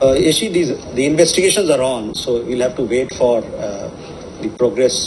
The investigations are on, so we'll have to wait for the progress.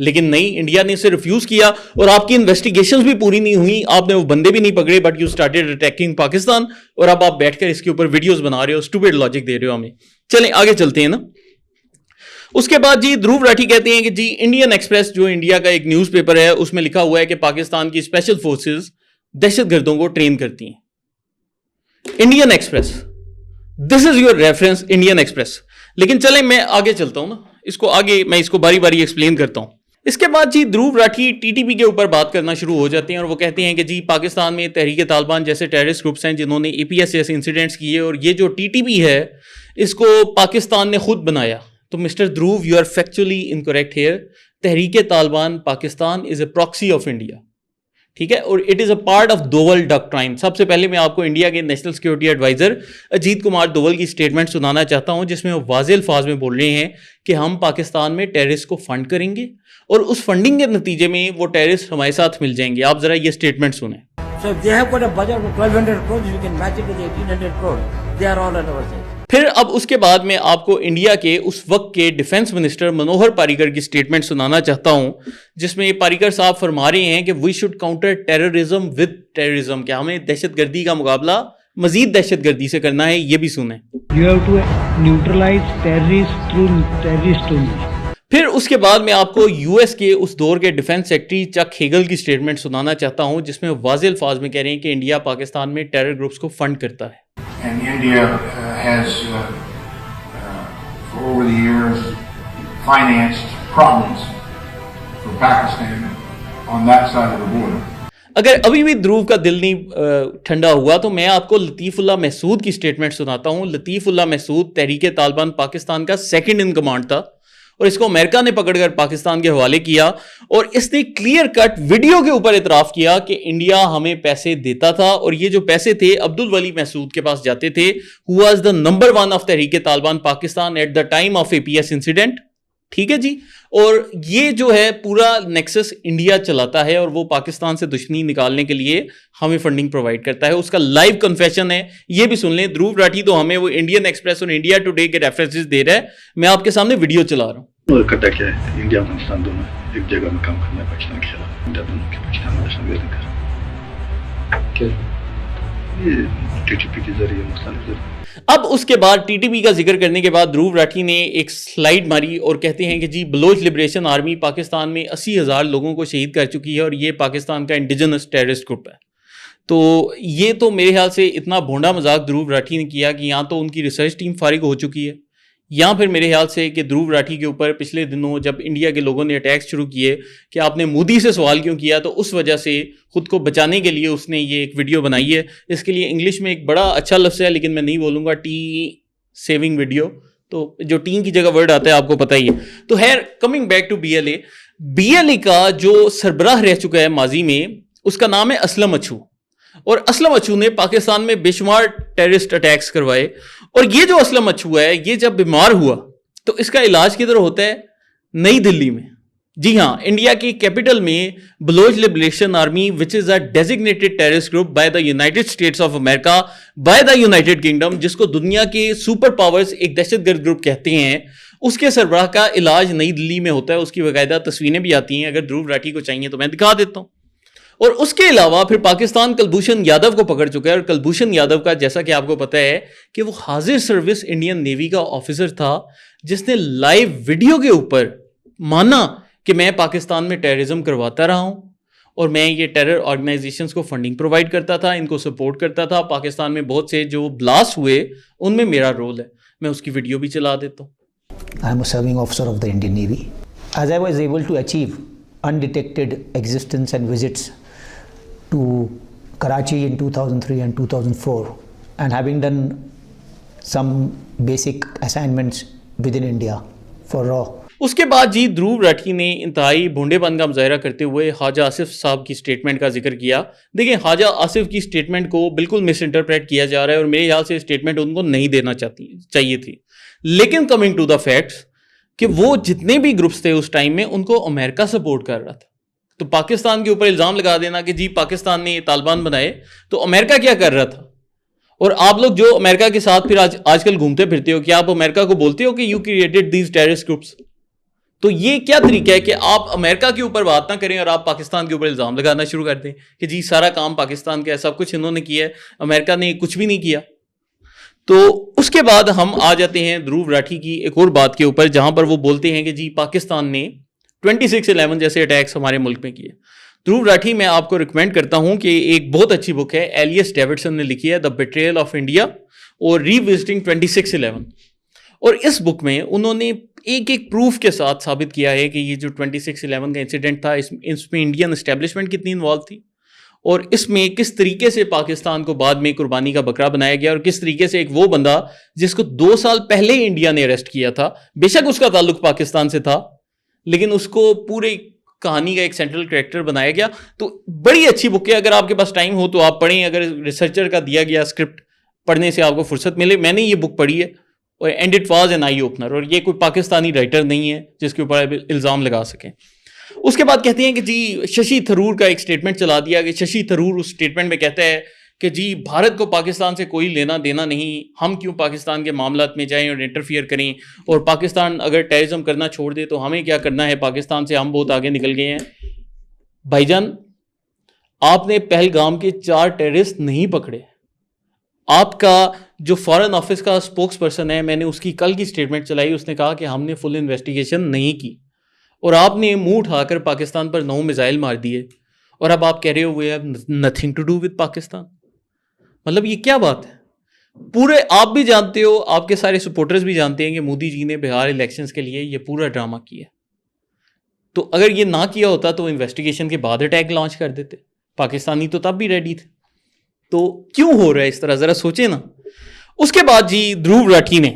لیکن نہیں, India نے اسے refuse کیا اور آپ کی انویسٹیگیشنز بھی پوری نہیں ہوئی, آپ نے وہ بندے بھی نہیں پکڑے, but you started attacking Pakistan, اور اب آپ بیٹھ کر اس کے اوپر ویڈیوز بنا رہے ہو, اسٹوپڈ لاجک دے رہے ہو ہمیں. چلیں آگے چلتے ہیں نا. اس کے بعد جی دھروو راٹھی کہتے ہیں کہ جی انڈین ایکسپریس جو انڈیا کا ایک نیوز پیپر ہے اس میں لکھا ہوا ہے کہ پاکستان کی اسپیشل فورسز دہشت گردوں کو ٹرین کرتی ہیں. Indian express, this is your reference, Indian express. لیکن چلیں میں آگے چلتا ہوں نا, اس کو آگے میں اس کو باری باری ایکسپلین کرتا ہوں. اس کے بعد جی دھروو راٹھی ٹی ٹی پی کے اوپر بات کرنا شروع ہو جاتے ہیں اور وہ کہتے ہیں کہ جی پاکستان میں تحریک طالبان جیسے ٹیررسٹ گروپس ہیں جنہوں نے اے پی ایس جیسے انسیڈنٹس کیے, اور یہ جو ٹی ٹی پی ہے اس کو پاکستان نے خود بنایا. تو mister Dhruv, you are factually incorrect here. Tehrik Taliban Pakistan is a proxy of India, ٹھیک ہے, اور it is a part of Doval doctrine. سب سے پہلے میں آپ کو انڈیا کے national security adviser Ajit Kumar Doval کی اسٹیٹمنٹ سنانا چاہتا ہوں جس میں وہ واضح الفاظ میں بول رہے ہیں کہ ہم پاکستان میں ٹیررسٹ کو فنڈ کریں گے اور اس فنڈنگ کے نتیجے میں وہ ٹیررسٹ ہمارے ساتھ مل جائیں گے. آپ ذرا یہ اسٹیٹمنٹ سنیں. So if they have got a budget of 1200 crores, you can match it with 1800 crores. They are all at our side. پھر اب اس کے بعد میں آپ کو انڈیا کے اس وقت کے ڈیفنس منسٹر منوہر پاریکر کی اسٹیٹمنٹ سنانا چاہتا ہوں جس میں پاریکر صاحب فرما رہے ہیں کہ we should counter terrorism with terrorism, کہ ہمیں دہشت گردی کا مقابلہ مزید دہشت گردی سے کرنا ہے. یہ بھی سنیں. You have to neutralize terrorists through terrorist only. پھر اس کے بعد میں آپ کو یو ایس کے اس دور کے ڈیفنس سیکرٹری چک ہیگل کی اسٹیٹمنٹ سنانا چاہتا ہوں جس میں واضح الفاظ میں کہہ رہے ہیں کہ انڈیا پاکستان میں ٹیرر گروپس کو فنڈ کرتا ہے. And India has, for over the years, financed problems for Pakistan on that side of the border. اگر ابھی بھی دھروو کا دل نہیں ٹھنڈا ہوا تو میں آپ کو لطیف اللہ محسود کی اسٹیٹمنٹ سناتا ہوں. لطیف اللہ محسود تحریک طالبان پاکستان کا سیکنڈ ان کمانڈ تھا اور اس کو امریکہ نے پکڑ کر پاکستان کے حوالے کیا, اور اس نے کلیئر کٹ ویڈیو کے اوپر اعتراف کیا کہ انڈیا ہمیں پیسے دیتا تھا, اور یہ جو پیسے تھے عبد الولی محسود کے پاس جاتے تھے, who was the number 1 of Tehreek Taliban Pakistan at the time of A P S incident. ٹھیک ہے جی, اور یہ جو ہے پورا نیکسس انڈیا چلاتا ہے اور وہ پاکستان سے دشمنی نکالنے کے لیے ہمیں فنڈنگ پرووائڈ کرتا ہے. اس کا لائیو کنفیشن ہے, یہ بھی سن لیں. دھروو راٹھی تو ہمیں وہ انڈین ایکسپریس اور انڈیا ٹوڈے کے ریفرنسز دے رہا ہے, میں آپ کے سامنے ویڈیو چلا رہا ہوں. اور کرتا کیا ہے, انڈیا افغانستان دونوں ایک جگہ میں کام کرنا ہے پاکستان کے خلاف. انڈیا دونوں کے پاکستان میں دہشت گردی کر یہ ٹی ٹی پی کے ذریعے مختلف ذریعے. اب اس کے بعد ٹی ٹی پی کا ذکر کرنے کے بعد دھروو راٹھی نے ایک سلائیڈ ماری اور کہتے ہیں کہ جی بلوچ لبریشن آرمی پاکستان میں 80,000 لوگوں کو شہید کر چکی ہے اور یہ پاکستان کا انڈیجنس ٹیررسٹ گروپ ہے. تو یہ تو میرے خیال سے اتنا بھونڈا مذاق دھروو راٹھی نے کیا کہ یہاں تو ان کی ریسرچ ٹیم فارغ ہو چکی ہے, یہاں پھر میرے خیال سے کہ دھروو راٹھی کے اوپر پچھلے دنوں جب انڈیا کے لوگوں نے اٹیکس شروع کیے کہ آپ نے مودی سے سوال کیوں کیا, تو اس وجہ سے خود کو بچانے کے لیے اس نے یہ ایک ویڈیو بنائی ہے. اس کے لیے انگلش میں ایک بڑا اچھا لفظ ہے لیکن میں نہیں بولوں گا, ٹی سیونگ ویڈیو, تو جو ٹیم کی جگہ ورڈ آتا ہے آپ کو پتہ ہی ہے. تو خیر coming back to B L A کا جو سربراہ رہ چکا ہے ماضی میں, اس کا نام ہے اسلم اچھو, اور اسلم اچھو نے پاکستان میں بے شمار ٹیررسٹ اٹیکس کروائے. اور یہ جو اسلم اچھو ہے یہ جب بیمار ہوا تو اس کا علاج کدھر ہوتا ہے؟ نئی دلی میں. جی ہاں, انڈیا کی کیپٹل میں Baloch liberation army which is a designated terrorist group by the United States of America by the United kingdom, جس کو دنیا کے سپر پاورز ایک دہشت گرد گروپ کہتے ہیں, اس کے سربراہ کا علاج نئی دلی میں ہوتا ہے. اس کی باقاعدہ تصویریں بھی آتی ہیں, اگر دھروو راٹھی کو چاہیے تو میں دکھا دیتا ہوں. اور اس کے علاوہ پھر پاکستان کلبھوشن یادو کو پکڑ چکا ہے, اور کلبھوشن یادو کا جیسا کہ آپ کو پتہ ہے کہ وہ حاضر سروس انڈین نیوی کا آفیسر تھا جس نے لائیو ویڈیو کے اوپر مانا کہ میں پاکستان میں ٹیررزم کرواتا رہا ہوں اور میں یہ ٹیرر آرگنائزیشنز کو فنڈنگ پرووائڈ کرتا تھا, ان کو سپورٹ کرتا تھا. پاکستان میں بہت سے جو بلاسٹ ہوئے ان میں میرا رول ہے, میں اس کی ویڈیو بھی چلا دیتا ہوں. I am a serving officer of the Indian Navy. As I was able to achieve undetected existence and visits to Karachi in 2003 and 2004, and having done some basic assignments within India for RAW. اس کے بعد جی دھروو راٹھی نے انتہائی بھونڈے پن کا مظاہرہ کرتے ہوئے خواجہ آصف صاحب کی سٹیٹمنٹ کا ذکر کیا. دیکھیں خواجہ آصف کی سٹیٹمنٹ کو بالکل مس انٹرپریٹ کیا جا رہا ہے اور میرے خیال سے سٹیٹمنٹ ان کو نہیں دینا چاہیے تھی. لیکن کمنگ ٹو دا فیکٹس کہ وہ جتنے بھی گروپس تھے اس ٹائم میں ان کو امریکہ سپورٹ کر رہا تھا. تو پاکستان کے اوپر الزام لگا دینا کہ جی پاکستان نے طالبان بنائے, تو امریکہ کیا کر رہا تھا؟ اور آپ لوگ جو امریکہ کے ساتھ پھر آج کل گھومتے پھرتے ہو, کیا آپ امریکہ کو بولتے ہو کہ you created these terrorist groups? تو یہ کیا طریقہ ہے کہ آپ امریکہ کے اوپر بات نہ کریں اور آپ پاکستان کے اوپر الزام لگانا شروع کر دیں کہ جی سارا کام پاکستان کا ہے, سب کچھ انہوں نے کیا ہے, امریکہ نے کچھ بھی نہیں کیا. تو اس کے بعد ہم آ جاتے ہیں دھروو راٹھی کی ایک اور بات کے اوپر, جہاں پر وہ بولتے ہیں کہ جی پاکستان نے 26/11 جیسے اٹیکس ہمارے ملک میں کیے. دھروو راٹھی میں آپ کو ریکمینڈ کرتا ہوں کہ ایک بہت اچھی بک ہے, ایلیس ڈیوڈسن نے لکھی ہے, دا بیٹریل آف انڈیا اور ری وزٹنگ 26/11. اور اس بک میں انہوں نے ایک ایک پروف کے ساتھ ثابت کیا ہے کہ یہ جو 26/11 کا انسیڈنٹ تھا اس میں انڈین اسٹیبلشمنٹ کتنی انوالو تھی, اور اس میں کس طریقے سے پاکستان کو بعد میں قربانی کا بکرا بنایا گیا, اور کس طریقے سے ایک وہ بندہ جس کو 2 سال پہلے انڈیا نے اریسٹ کیا تھا, بے شک اس کا تعلق پاکستان سے تھا لیکن اس کو پورے کہانی کا ایک سینٹرل کریکٹر بنایا گیا. تو بڑی اچھی بک ہے, اگر آپ کے پاس ٹائم ہو تو آپ پڑھیں, اگر ریسرچر کا دیا گیا اسکرپٹ پڑھنے سے آپ کو فرصت ملے. میں نے یہ بک پڑھی ہے اور and it was an eye opener, اور یہ کوئی پاکستانی رائٹر نہیں ہے جس کے اوپر الزام لگا سکیں. اس کے بعد کہتے ہیں کہ جی ششی تھرور کا ایک اسٹیٹمنٹ چلا دیا کہ ششی تھرور اس اسٹیٹمنٹ میں کہتا ہے کہ جی بھارت کو پاکستان سے کوئی لینا دینا نہیں, ہم کیوں پاکستان کے معاملات میں جائیں اور انٹرفیئر کریں, اور پاکستان اگر ٹیررزم کرنا چھوڑ دے تو ہمیں کیا کرنا ہے, پاکستان سے ہم بہت آگے نکل گئے ہیں. بھائی جان آپ نے پہلگام کے 4 ٹیررسٹ نہیں پکڑے, آپ کا جو فارن آفس کا اسپوکس پرسن ہے, میں نے اس کی کل کی اسٹیٹمنٹ چلائی, اس نے کہا کہ ہم نے فل انویسٹیگیشن نہیں کی, اور آپ نے منہ اٹھا کر پاکستان پر 9 میزائل مار دیے, اور اب آپ کہہ رہے ہو we have nothing to do with Pakistan. مطلب یہ کیا بات ہے؟ پورے آپ بھی جانتے ہو, آپ کے سارے سپورٹرز بھی جانتے ہیں کہ مودی جی نے بہار الیکشنز کے لیے یہ پورا ڈرامہ کیا. تو اگر یہ نہ کیا ہوتا تو انویسٹیگیشن کے بعد اٹیک لانچ کر دیتے, پاکستانی تو تب بھی ریڈی تھے. تو کیوں ہو رہا ہے اس طرح, ذرا سوچیں نا. اس کے بعد جی دھروو راٹھی نے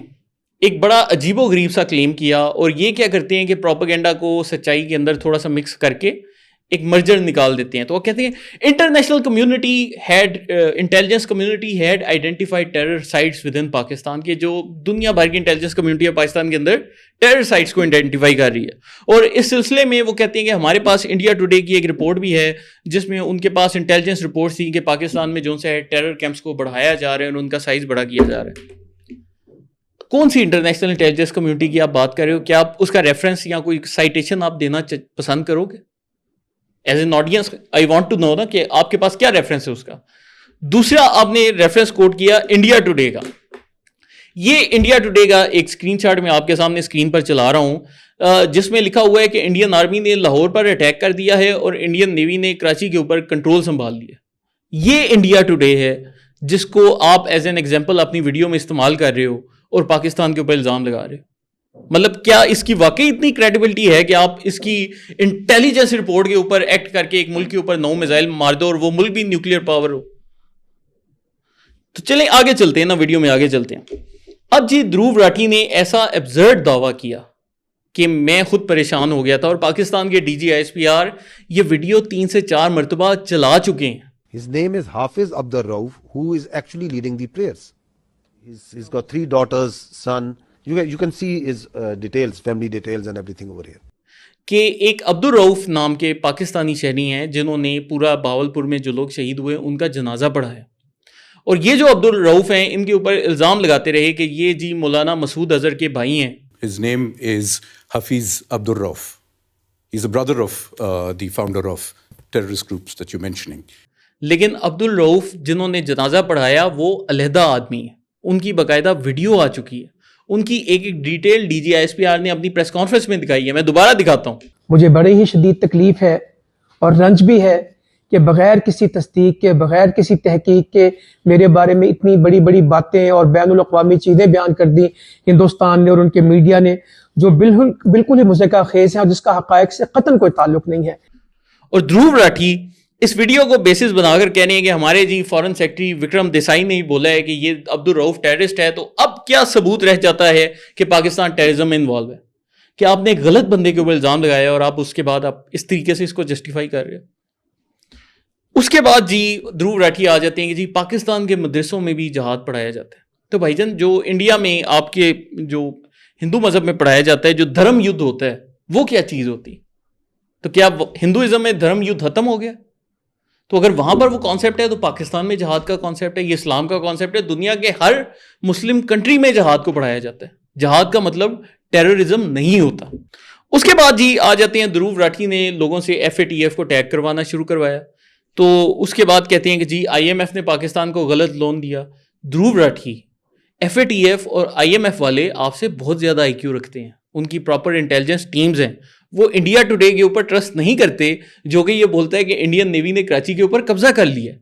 ایک بڑا عجیب و غریب سا کلیم کیا, اور یہ کیا کرتے ہیں کہ پروپیگنڈا کو سچائی کے اندر تھوڑا سا مکس کر کے ایک مرجر نکال دیتے ہیں. تو وہ کہتے ہیں international community head intelligence community head identified terror sites within Pakistan, کے جو دنیا بھر کی انٹیلیجنس کمیونٹی ہے پاکستان کے اندر ٹیرر سائٹس کو آئیڈینٹیفائی کر رہی ہے. اور اس سلسلے میں وہ کہتے ہیں کہ ہمارے پاس انڈیا ٹوڈے کی ایک رپورٹ بھی ہے جس میں ان کے پاس انٹیلیجنس رپورٹ تھی کہ پاکستان میں جو سے ٹیرر کیمپس کو بڑھایا جا رہا ہے اور ان کا سائز بڑا کیا جا رہا ہے. کون سی انٹرنیشنل انٹیلیجنس کمیونٹی کی آپ بات کر رہے ہو؟ کیا آپ اس کا ریفرنس یا کوئی سائٹیشن آپ دینا پسند کرو گے؟ As an audience I want to know نا کہ آپ کے پاس کیا ریفرنس ہے اس کا. دوسرا آپ نے ریفرنس کوٹ کیا انڈیا ٹوڈے کا. یہ انڈیا ٹوڈے کا ایک اسکرین شاٹ میں آپ کے سامنے اسکرین پر چلا رہا ہوں, جس میں لکھا ہوا ہے کہ انڈین آرمی نے لاہور پر اٹیک کر دیا ہے اور انڈین نیوی نے کراچی کے اوپر کنٹرول سنبھال لیا. یہ انڈیا ٹوڈے ہے جس کو آپ ایز این ایگزامپل اپنی ویڈیو میں استعمال کر رہے ہو اور پاکستان کے اوپر الزام لگا رہے ہو. مطلب کیا اس کی واقعی اتنی کریڈیبلٹی ہے کہ آپ اس کی انٹیلیجنس رپورٹ کے اوپر ایکٹ کر کے ایک ملک کے اوپر 9 میزائل مار دو اور وہ ملک بھی نیوکلیئر پاور ہو؟ تو چلیں آگے چلتے ہیں نا, ویڈیو میں آگے چلتے ہیں. اب جی دھروو راٹھی نے ایسا ایبزرڈ دعویٰ کیا کہ میں خود پریشان ہو گیا تھا, اور پاکستان کے DG/ISPR یہ ویڈیو 3 سے 4 مرتبہ چلا چکے ہیں. His name is Hafiz Abdur Rauf, who is actually leading the prayers. He's got 3 daughters, son. You can see his details, family details and everything over here. کہ ایک عبدالرؤف نام کے پاکستانی شہری ہیں جنہوں نے پورا باولپور میں جو لوگ شہید ہوئے ان کا جنازہ پڑھا ہے, اور یہ جو عبدالرؤف ہیں ان کے اوپر الزام لگاتے رہے کہ یہ جی مولانا مسعود اظہر کے بھائی ہیں. His name is Hafiz Abdur Rauf. He's a brother of the founder of terrorist groups that you're mentioning. لیکن عبدالرؤف جنہوں نے جنازہ پڑھایا وہ علیحدہ آدمی ہیں, ان کی باقاعدہ ویڈیو آ چکی ہے, ان کی ایک ایک ڈیٹیل DG/ISPR نے اپنی پریس کانفرنس میں دکھائی ہے. میں دوبارہ دکھاتا ہوں. مجھے بڑی ہی شدید تکلیف ہے اور رنج بھی ہے کہ بغیر کسی تصدیق کے, بغیر کسی تحقیق کے میرے بارے میں اتنی بڑی بڑی باتیں اور بین الاقوامی چیزیں بیان کر دی ہندوستان نے اور ان کے میڈیا نے, جو بالکل ہی مضحکہ خیز ہیں اور جس کا حقائق سے قطعاً کوئی تعلق نہیں ہے. اور دھروو راٹھی اس ویڈیو کو بیسس بنا کر کہہ رہے ہیں کہ ہمارے جی فارن سیکرٹری وکرم دیسائی نے ہی بولا ہے کہ یہ عبدالرؤف ٹیررسٹ ہے, تو اب کیا ثبوت رہ جاتا ہے کہ پاکستان ٹیررزم میں انوالو ہے؟ کہ آپ نے ایک غلط بندے کے اوپر الزام لگایا اور آپ اس کے بعد آپ اس طریقے سے اس کو جسٹیفائی کر رہے ہیں. اس کے بعد جی دھروو راٹھی آ جاتے ہیں کہ جی پاکستان کے مدرسوں میں بھی جہاد پڑھایا جاتا ہے. تو بھائی جان جو انڈیا میں آپ کے جو ہندو مذہب میں پڑھایا جاتا ہے, جو دھرم یدھ ہوتا ہے, وہ کیا چیز ہوتی؟ تو کیا ہندوازم میں دھرم یدھ ختم ہو گیا؟ تو اگر وہاں پر وہ کانسیپٹ ہے تو پاکستان میں جہاد کا کانسیپٹ ہے, یہ اسلام کا کانسیپٹ ہے. دنیا کے ہر مسلم کنٹری میں جہاد کو پڑھایا جاتا ہے. جہاد کا مطلب ٹیررزم نہیں ہوتا. اس کے بعد جی آ جاتے ہیں دھروو راٹھی نے لوگوں سے FATF کو ٹیگ کروانا شروع کروایا. تو اس کے بعد کہتے ہیں کہ جی IMF نے پاکستان کو غلط لون دیا. دھروو راٹھی FATF اور IMF والے آپ سے بہت زیادہ IQ رکھتے ہیں, ان کی پراپر انٹیلیجنس ٹیمز ہیں. وہ انڈیا ٹوڈے کے اوپر ٹرسٹ نہیں کرتے جو کہ یہ بولتا ہے کہ انڈین نیوی نے کراچی کے اوپر قبضہ کر لیا.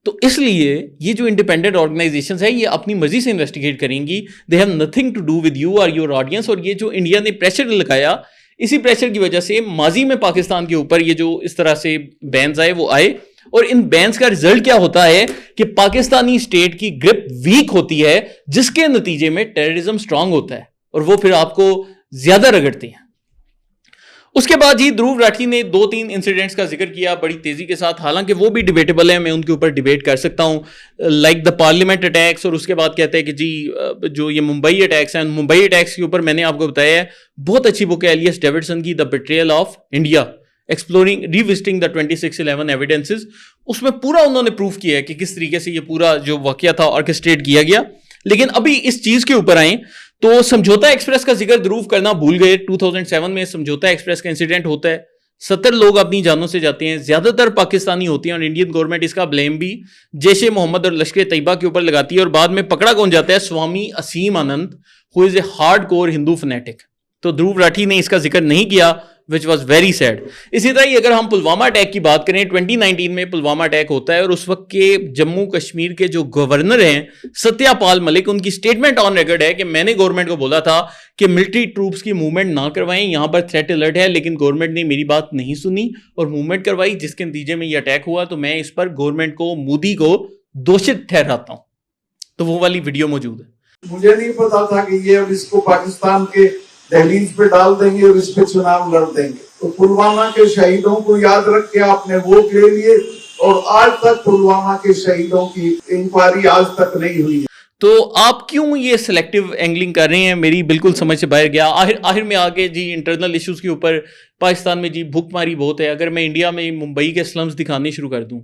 تو اس لیے یہ جو انڈیپینڈنٹ آرگنائزیشنز ہیں یہ اپنی مرضی سے انویسٹیگیٹ کریں گی. They have nothing to do with you اور یور آڈینس. اور یہ جو انڈیا نے پریشر لگایا, اسی پریشر کی وجہ سے ماضی میں پاکستان کے اوپر یہ جو اس طرح سے بینز آئے وہ آئے, اور ان بینز کا رزلٹ کیا ہوتا ہے کہ پاکستانی اسٹیٹ کی گرپ ویک ہوتی ہے, جس کے نتیجے میں ٹیررزم سٹرانگ ہوتا ہے اور وہ پھر آپ کو زیادہ رگڑتے ہیں. اس کے بعد جی دھروو راٹھی نے 2-3 انسیڈنٹس کا ذکر کیا بڑی تیزی کے ساتھ, حالانکہ وہ بھی ڈیبیٹیبل ہیں, میں ان کے اوپر ڈیبیٹ کر سکتا ہوں, لائک دا پارلیمنٹ اٹیکس. اور اس کے بعد کہتے ہیں کہ جی جو یہ ممبئی اٹیکس ہیں, ممبئی اٹیکس کے اوپر میں نے آپ کو بتایا ہے بہت اچھی بک ہے ایلیس ڈیوڈسن کی, the betrayal of India exploring revisiting the 26/11 evidences. اس میں پورا انہوں نے پروف کیا ہے کہ کس طریقے سے یہ پورا جو واقعہ تھا آرکسٹریٹ کیا گیا. لیکن ابھی اس چیز کے اوپر آئیں تو سمجھوتا ایکسپریس کا ذکر دھروو کرنا بھول گئے. 2007 میں سمجھوتا ایکسپریس کا انسیڈنٹ ہوتا ہے, 70 لوگ اپنی جانوں سے جاتے ہیں, زیادہ تر پاکستانی ہوتے ہیں, اور انڈین گورنمنٹ اس کا بلیم بھی جیش محمد اور لشکر طیبہ کے اوپر لگاتی ہے. اور بعد میں پکڑا کون جاتا ہے؟ Swami Aseemanand, who is a hardcore Hindu fanatic. تو دھروو راٹھی نے اس کا ذکر نہیں کیا, which was very sad. اسی طرح ہی اگر ہم پلوامہ اٹیک کی بات کریں, 2019 میں پلوامہ اٹیک ہوتا ہے, اور اس وقت کے جموں کشمیر کے جو گورنر ہیں ستیہ پال ملک, ان کی سٹیٹمنٹ آن ریکارڈ ہے کہ میں نے گورنمنٹ کو بولا تھا کہ ملٹری ٹروپس کی موومنٹ نہ کروائیں, یہاں پر تھریٹ الرٹ ہے, لیکن گورنمنٹ نے میری بات نہیں سنی اور موومنٹ کروائی, جس کے نتیجے میں یہ اٹیک ہوا. تو میں اس پر گورنمنٹ کو, مودی کو دوشت ٹھہراتا ہوں. تو وہ والی ویڈیو موجود ہے. مجھے نہیں پتا تھا کہ یہ اب اس کو پاکستان کے دہلیز پہ ڈال دیں گے اور اس پہ چناؤ لڑ دیں گے. تو پلوامہ کے شہیدوں کو یاد رکھ کے آپ نے ووٹ لے لیے, اور آج تک پلوامہ کے شہیدوں کی انکوائری آج تک نہیں ہوئی ہے. تو آپ کیوں یہ سلیکٹیو اینگلنگ کر رہے ہیں, میری بالکل سمجھ سے باہر گیا. آخر میں آ کے جی انٹرنل ایشوز کے اوپر پاکستان میں جی بھوک ماری بہت ہے. اگر میں انڈیا میں ممبئی کے سلمز دکھانے شروع کر دوں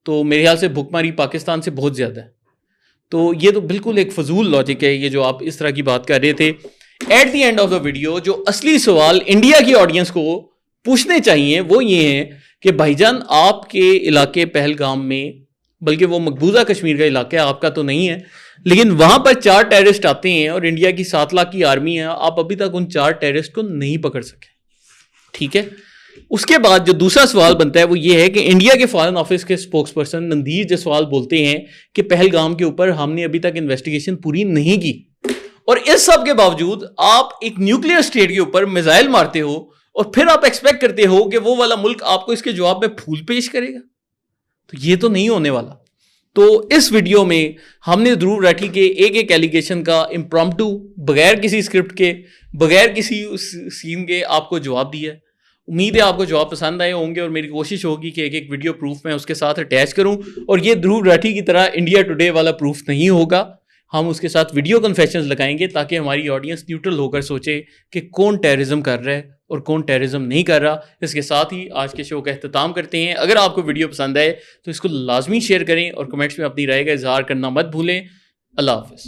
تو میرے خیال سے بھوک ماری پاکستان سے بہت زیادہ ہے. تو یہ تو بالکل ایک فضول لاجک ہے یہ جو آپ اس طرح کی بات کر رہے تھے. At the end of the video جو اصلی سوال انڈیا کی آڈینس کو پوچھنے چاہیے وہ یہ ہے کہ بھائی جان آپ کے علاقے پہلگام میں, بلکہ وہ مقبوضہ کشمیر کا علاقہ ہے, آپ کا تو نہیں ہے, لیکن وہاں پر 4 ٹیررسٹ آتے ہیں اور انڈیا کی 7 لاکھ کی آرمی ہے, آپ ابھی تک ان 4 ٹیررسٹ کو نہیں پکڑ سکے. ٹھیک ہے. اس کے بعد جو دوسرا سوال بنتا ہے وہ یہ ہے کہ انڈیا کے فارن آفس کے اسپوکس پرسن نندیر جسوال بولتے ہیں کہ پہلگام کے اوپر ہم نے ابھی تک انویسٹیگیشن پوری نہیں کی, اور اس سب کے باوجود آپ ایک نیوکلیئر اسٹیٹ کے اوپر میزائل مارتے ہو, اور پھر آپ ایکسپیکٹ کرتے ہو کہ وہ والا ملک آپ کو اس کے جواب میں پھول پیش کرے گا. تو یہ تو نہیں ہونے والا. تو اس ویڈیو میں ہم نے دھروو راٹھی کے ایک ایلیگیشن کا امپرومپٹو, بغیر کسی اسکرپٹ کے, بغیر کسی سین کے آپ کو جواب دیا ہے. امید ہے آپ کو جواب پسند آئے ہوں گے, اور میری کوشش ہوگی کہ ایک ویڈیو پروف میں اس کے ساتھ اٹیچ کروں, اور یہ دھروو راٹھی کی طرح انڈیا ٹوڈے والا پروف نہیں ہوگا. ہم اس کے ساتھ ویڈیو کنفیشنز لگائیں گے تاکہ ہماری آڈینس نیوٹرل ہو کر سوچے کہ کون ٹیررزم کر رہا ہے اور کون ٹیررزم نہیں کر رہا. اس کے ساتھ ہی آج کے شو کا اختتام کرتے ہیں. اگر آپ کو ویڈیو پسند آئے تو اس کو لازمی شیئر کریں, اور کمنٹس میں اپنی رائے کا اظہار کرنا مت بھولیں. اللہ حافظ.